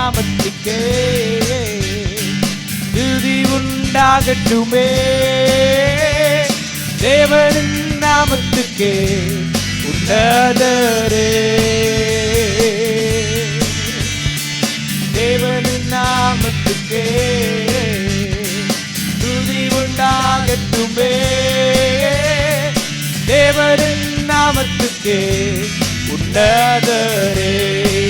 நாமத்துக்கே துதி உண்டாகட்டுமே. தேவனின் நாமத்துக்கே உன்னதரே. தேவனின் நாமத்துக்கே துதி உண்டாகட்டுமே. தேவனின் நாமத்துக்கே உன்னதரே.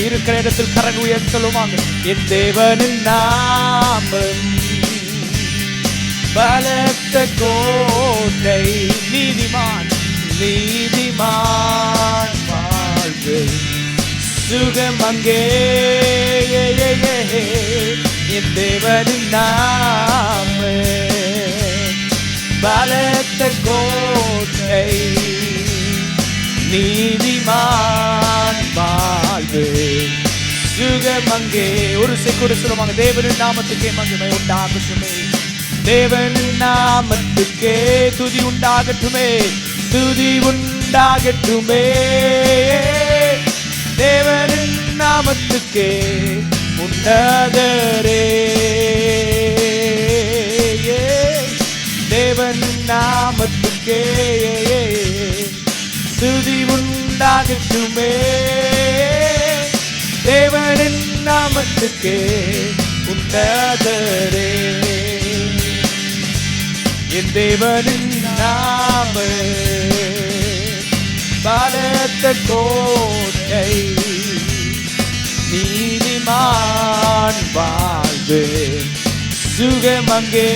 இருக்கிற இடத்தில் கரங்கள் உயர்த்தி சொல்லுவாங்க. என் தேவனின் நாமம் பலத்த கோட்டை. நீதிமான் நீதிமான் வாழ்வு சுகம் அங்கே. என் தேவனின் நாமம் பலத்த கோட்டை. நீதிமான் வாழ்வு சுகம் அங்கே. ஒரு செக்கூட சொல்லுவாங்க. தேவனின் நாமத்துக்கே மகிமை உண்டாகட்டுமே. தேவனின் நாமத்துக்கே துதி உண்டாகட்டுமே. துதி உண்டாகட்டுமே. தேவனின் நாமத்துக்கே உன்னதரே. தேவனின் நாமத்துக்கே துதி உண்டாகட்டுமே. தேவனின் நாமத்துக்கே உன்னதரே. என் தேவனின் நாமம் பலத்த கோட்டை. நீதிமான் வாழ்வு சுகம் அங்கே.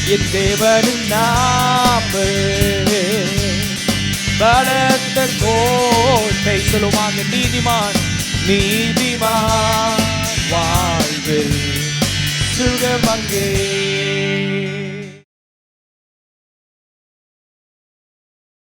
என் தேவனின் நாமம் பலத்த கோட்டை. சொல்லுவாங்க. நீதிமான் நீதிமான் வாழ்வு சுகம் அங்கே.